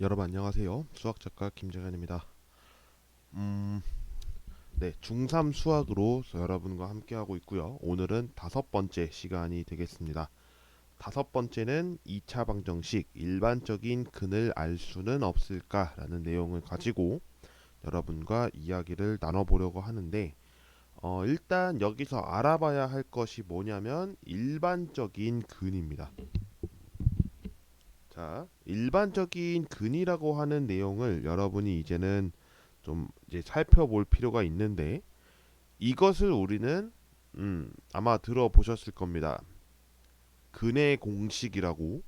여러분 안녕하세요. 수학작가 김재현입니다. 음, 네, 중3 수학으로 여러분과 함께하고 있고요. 오늘은 다섯 번째 시간이 되겠습니다. 다섯 번째는 2차 방정식 일반적인 근을 알 수는 없을까라는 내용을 가지고 여러분과 이야기를 나눠보려고 하는데 일단 여기서 알아봐야 할 것이 뭐냐면 일반적인 근입니다. 자, 일반적인 근이라고 하는 내용을 여러분이 이제는 좀 이제 살펴볼 필요가 있는데 이것을 우리는 아마 들어보셨을 겁니다. 근의 공식이라고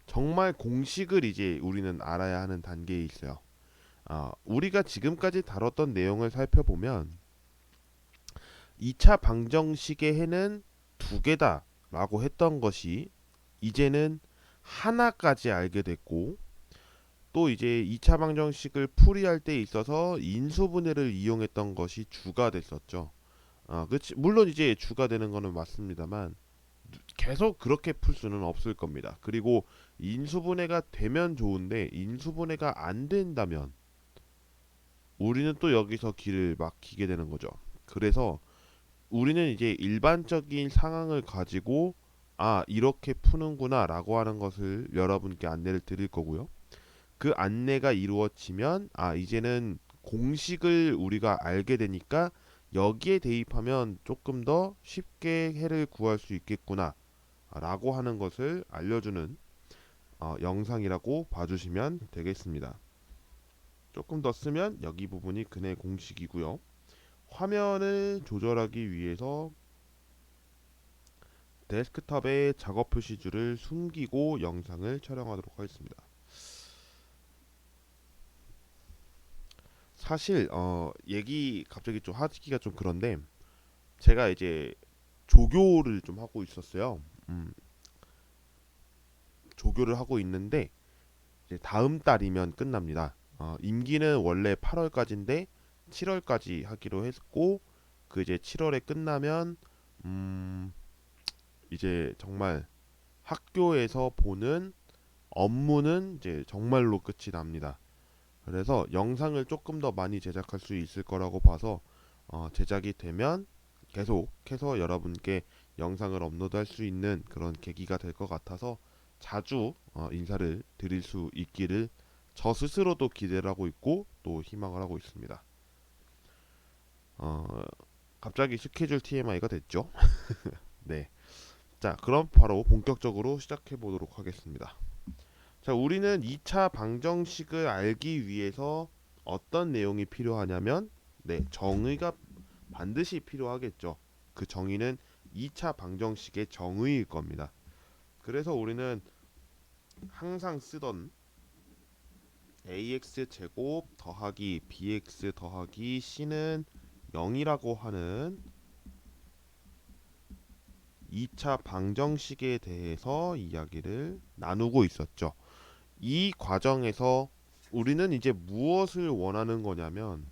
정말 공식을 이제 우리는 알아야 하는 단계에 있어요. 우리가 지금까지 다뤘던 내용을 살펴보면 2차 방정식의 해는 두 개다라고 했던 것이 이제는 하나까지 알게 됐고 또 이제 2차 방정식을 풀이할 때 있어서 인수분해를 이용했던 것이 주가 됐었죠. 그치. 물론 이제 주가 되는 거는 맞습니다만 계속 그렇게 풀 수는 없을 겁니다. 그리고 인수분해가 되면 좋은데 인수분해가 안 된다면 우리는 또 여기서 길을 막히게 되는 거죠. 그래서 우리는 이제 일반적인 상황을 가지고 이렇게 푸는구나라고 하는 것을 여러분께 안내를 드릴 거고요. 그 안내가 이루어지면 이제는 공식을 우리가 알게 되니까 여기에 대입하면 조금 더 쉽게 해를 구할 수 있겠구나 라고 하는 것을 알려주는 영상이라고 봐주시면 되겠습니다. 조금 더 쓰면 여기 부분이 근의 공식이고요. 화면을 조절하기 위해서 데스크톱의 작업 표시줄을 숨기고 영상을 촬영하도록 하겠습니다. 사실 얘기 갑자기 좀 하기가 좀 그런데 제가 이제 조교를 좀 하고 있었어요. 조교를 하고 있는데 이제 다음 달이면 끝납니다. 임기는 원래 8월까지인데 7월까지 하기로 했고 그 이제 7월에 끝나면 음, 이제 정말 학교에서 보는 업무는 이제 정말로 끝이 납니다. 그래서 영상을 조금 더 많이 제작할 수 있을 거라고 봐서 제작이 되면 계속해서 여러분께 영상을 업로드할 수 있는 그런 계기가 될 것 같아서 자주 인사를 드릴 수 있기를 저 스스로도 기대를 하고 있고 또 희망을 하고 있습니다. 어, 갑자기 스케줄 TMI가 됐죠? 네. 자, 그럼 바로 본격적으로 시작해 보도록 하겠습니다. 자, 우리는 2차 방정식을 알기 위해서 어떤 내용이 필요하냐면 정의가 반드시 필요하겠죠. 그 정의는 2차 방정식의 정의일 겁니다. 그래서 우리는 항상 쓰던 ax 제곱 더하기 bx 더하기 c는 0이라고 하는 2차 방정식에 대해서 이야기를 나누고 있었죠. 이 과정에서 우리는 이제 무엇을 원하는 거냐면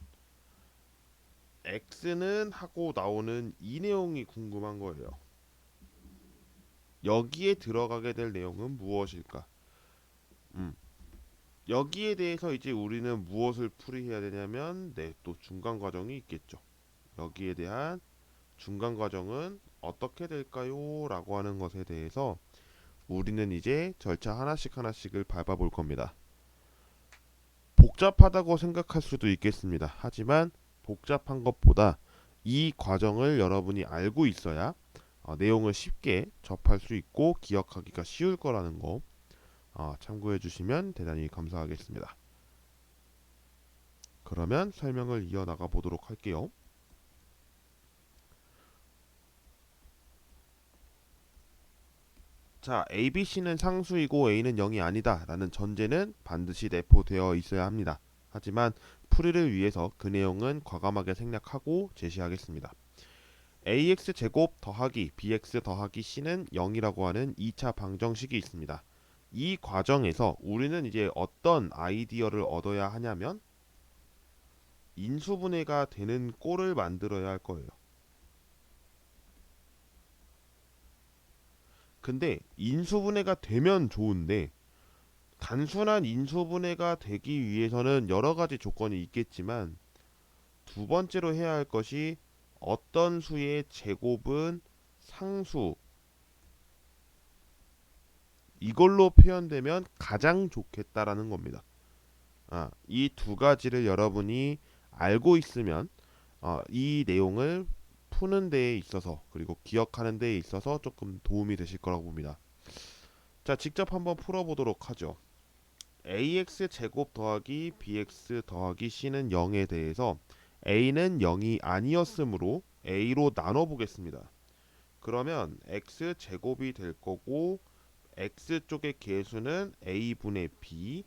x는 하고 나오는 이 내용이 궁금한 거예요. 여기에 들어가게 될 내용은 무엇일까? 음, 여기에 대해서 이제 우리는 무엇을 풀이해야 되냐면 또 중간 과정이 있겠죠. 여기에 대한 중간 과정은 어떻게 될까요? 라고 하는 것에 대해서 우리는 이제 절차 하나씩 하나씩을 밟아볼 겁니다. 복잡하다고 생각할 수도 있겠습니다. 하지만 복잡한 것보다 이 과정을 여러분이 알고 있어야 내용을 쉽게 접할 수 있고 기억하기가 쉬울 거라는 거 참고해 주시면 대단히 감사하겠습니다. 그러면 설명을 이어나가 보도록 할게요. 자, ABC는 상수이고 A는 0이 아니다 라는 전제는 반드시 내포되어 있어야 합니다. 하지만 풀이를 위해서 그 내용은 과감하게 생략하고 제시하겠습니다. ax 제곱 더하기 bx 더하기 c는 0이라고 하는 2차 방정식이 있습니다. 이 과정에서 우리는 이제 어떤 아이디어를 얻어야 하냐면 인수분해가 되는 꼴을 만들어야 할 거예요. 근데 인수분해가 되면 좋은데 단순한 인수분해가 되기 위해서는 여러 가지 조건이 있겠지만 두 번째로 해야 할 것이 어떤 수의 제곱은 상수 이걸로 표현되면 가장 좋겠다라는 겁니다. 이 두 가지를 여러분이 알고 있으면 이 내용을 푸는 데에 있어서 그리고 기억하는 데에 있어서 조금 도움이 되실 거라고 봅니다. 자, 직접 한번 풀어보도록 하죠. ax 제곱 더하기 bx 더하기 c는 0에 대해서 a는 0이 아니었으므로 a로 나눠 보겠습니다. 그러면 x 제곱이 될 거고 x 쪽의 계수는 a분의 b,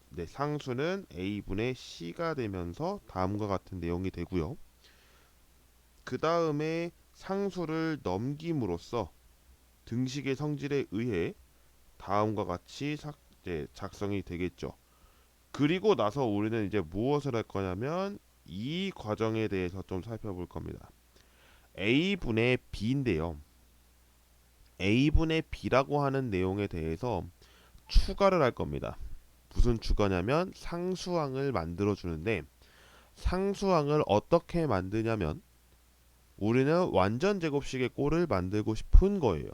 네, 상수는 a분의 c가 되면서 다음과 같은 내용이 되고요. 그 다음에 상수를 넘김으로써 등식의 성질에 의해 다음과 같이 작성이 되겠죠. 그리고 나서 우리는 이제 무엇을 할 거냐면 이 과정에 대해서 좀 살펴볼 겁니다. a분의 b인데요. a분의 b라고 하는 내용에 대해서 추가를 할 겁니다. 무슨 추가냐면 상수항을 만들어 주는데 상수항을 어떻게 만드냐면 우리는 완전 제곱식의 꼴을 만들고 싶은 거예요.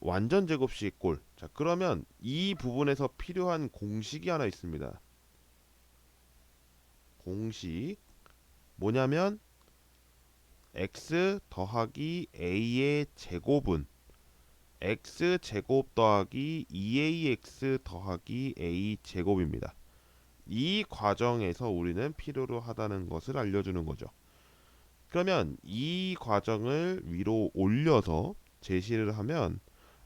완전 제곱식의 꼴. 자, 그러면 이 부분에서 필요한 공식이 하나 있습니다. 공식 뭐냐면 x 더하기 a의 제곱은 x 제곱 더하기 2ax 더하기 a 제곱입니다. 이 과정에서 우리는 필요로 하다는 것을 알려주는 거죠. 그러면 이 과정을 위로 올려서 제시를 하면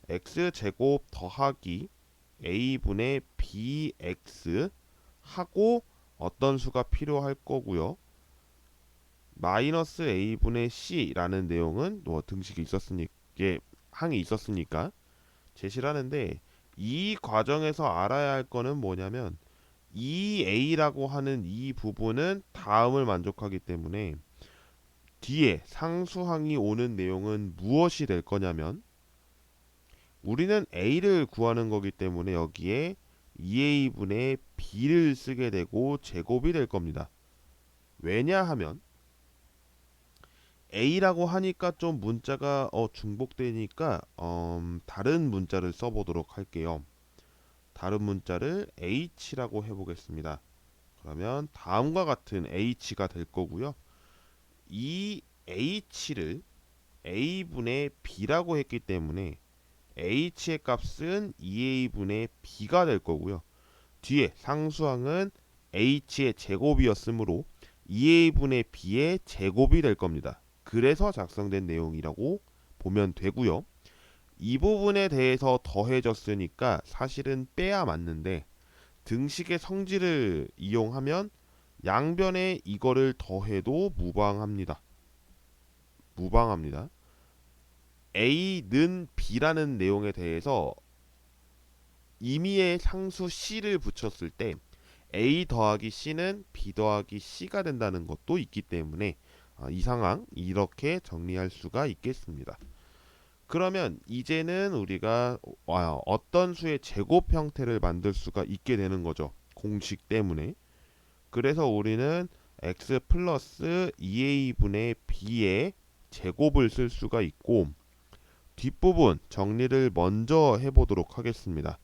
x 제곱 더하기 a분의 bx 하고 어떤 수가 필요할 거고요. 마이너스 a분의 c라는 내용은 뭐 등식이 있었으니까 항이 있었으니까 제시를 하는데 이 과정에서 알아야 할 거는 뭐냐면 이 a라고 하는 이 부분은 다음을 만족하기 때문에 뒤에 상수항이 오는 내용은 무엇이 될 거냐면 우리는 a를 구하는 거기 때문에 여기에 2a분의 b를 쓰게 되고 제곱이 될 겁니다. 왜냐하면 a라고 하니까 좀 문자가 중복되니까 다른 문자를 써보도록 할게요. 다른 문자를 h라고 해보겠습니다. 그러면 다음과 같은 h가 될 거고요. 이 h를 a분의 b라고 했기 때문에 h의 값은 2a분의 b가 될 거고요. 뒤에 상수항은 h의 제곱이었으므로 2a분의 b의 제곱이 될 겁니다. 그래서 작성된 내용이라고 보면 되고요. 이 부분에 대해서 더해졌으니까 사실은 빼야 맞는데 등식의 성질을 이용하면 양변에 이거를 더해도 무방합니다. 무방합니다. a는 b라는 내용에 대해서 임의의 상수 c를 붙였을 때 a 더하기 c는 b 더하기 c가 된다는 것도 있기 때문에 이 상황 이렇게 정리할 수가 있겠습니다. 그러면 이제는 우리가 어떤 수의 제곱 형태를 만들 수가 있게 되는 거죠. 공식 때문에. 그래서 우리는 x 플러스 2a분의 b의 제곱을 쓸 수가 있고 뒷부분 정리를 먼저 해보도록 하겠습니다.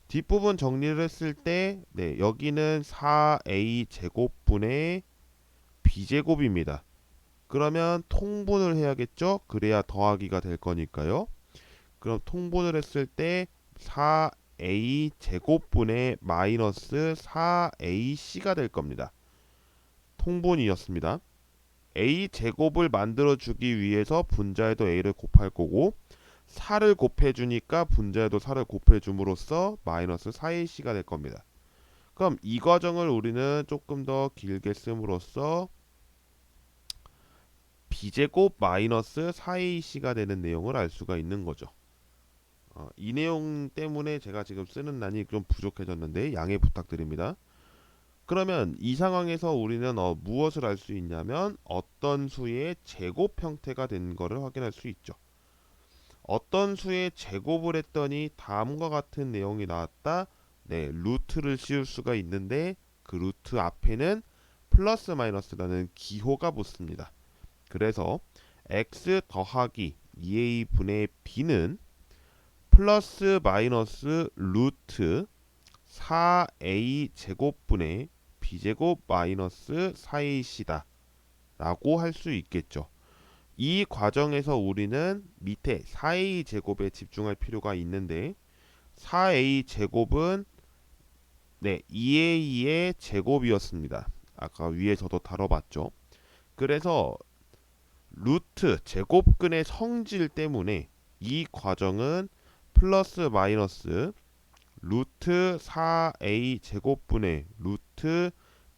뒷부분 정리를 했을 때 여기는 4a 제곱분의 b제곱입니다. 그러면 통분을 해야겠죠? 그래야 더하기가 될 거니까요. 그럼 통분을 했을 때 4a 제곱분의 마이너스 4ac가 될 겁니다. 통분이었습니다. a 제곱을 만들어 주기 위해서 분자에도 a를 곱할 거고 4를 곱해 주니까 분자에도 4를 곱해 줌으로써 마이너스 4ac가 될 겁니다. 그럼 이 과정을 우리는 조금 더 길게 씀으로써 b제곱 마이너스 4ac가 되는 내용을 알 수가 있는 거죠. 이 내용 때문에 제가 지금 쓰는 난이 좀 부족해졌는데 양해 부탁드립니다. 그러면 이 상황에서 우리는 무엇을 알 수 있냐면 어떤 수의 제곱 형태가 된 것을 확인할 수 있죠. 어떤 수의 제곱을 했더니 다음과 같은 내용이 나왔다. 네, 루트를 씌울 수가 있는데 그 루트 앞에는 플러스 마이너스라는 기호가 붙습니다. 그래서 x 더하기 2a분의 b는 플러스 마이너스 루트 4a 제곱분의 b제곱 마이너스 4ac다 라고 할 수 있겠죠. 이 과정에서 우리는 밑에 4a 제곱에 집중할 필요가 있는데 4a 제곱은 네, 2a의 제곱이었습니다. 아까 위에서도 다뤄봤죠. 그래서 루트 제곱근의 성질 때문에 이 과정은 플러스 마이너스 루트 4a 제곱분의 루트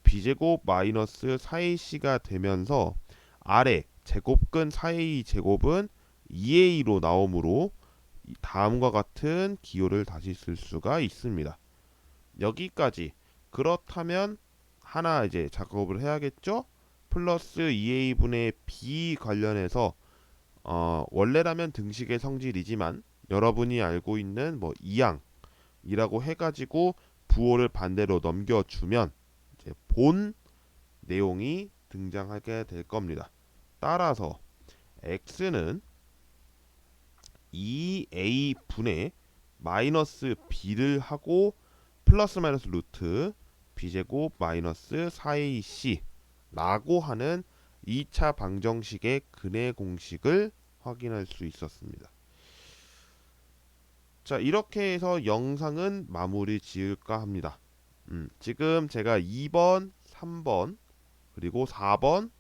b제곱 마이너스 4ac가 되면서 아래 제곱근 4a 제곱은 2a로 나오므로 다음과 같은 기호를 다시 쓸 수가 있습니다. 여기까지. 그렇다면 하나 이제 작업을 해야겠죠? 플러스 2a분의 b 관련해서 원래라면 등식의 성질이지만 여러분이 알고 있는 뭐 2항이라고 해가지고 부호를 반대로 넘겨주면 이제 본 내용이 등장하게 될 겁니다. 따라서 x는 2a분의 마이너스 b를 하고 플러스 마이너스 루트 b제곱 마이너스 4ac 라고 하는 2차 방정식의 근해 공식을 확인할 수 있었습니다. 자, 이렇게 해서 영상은 마무리 지을까 합니다. 지금 제가 2번, 3번, 그리고 4번,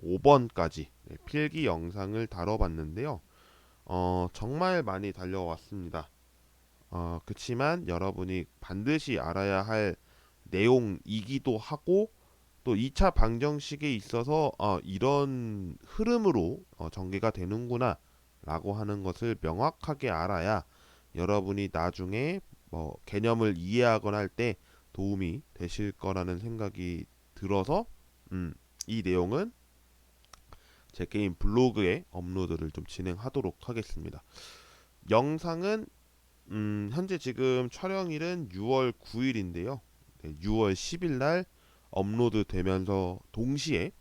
5번까지 필기 영상을 다뤄봤는데요. 정말 많이 달려왔습니다. 그치만 여러분이 반드시 알아야 할 내용이기도 하고 또 2차 방정식에 있어서 이런 흐름으로 전개가 되는구나 라고 하는 것을 명확하게 알아야 여러분이 나중에 뭐 개념을 이해하거나 할 때 도움이 되실 거라는 생각이 들어서 이 내용은 제 개인 블로그에 업로드를 좀 진행하도록 하겠습니다. 영상은 현재 지금 촬영일은 6월 9일인데요. 6월 10일 날 업로드 되면서 동시에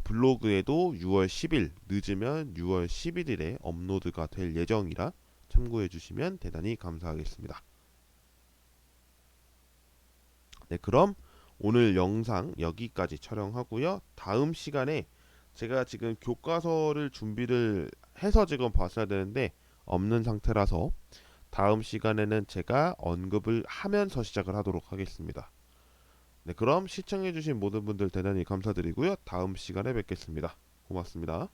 블로그에도 6월 10일 늦으면 6월 11일에 업로드가 될 예정이라 참고해 주시면 대단히 감사하겠습니다. 네, 그럼 오늘 영상 여기까지 촬영하고요. 다음 시간에 제가 지금 교과서를 준비를 해서 지금 봤어야 되는데 없는 상태라서 다음 시간에는 제가 언급을 하면서 시작을 하도록 하겠습니다. 네, 그럼 시청해주신 모든 분들 대단히 감사드리고요. 다음 시간에 뵙겠습니다. 고맙습니다.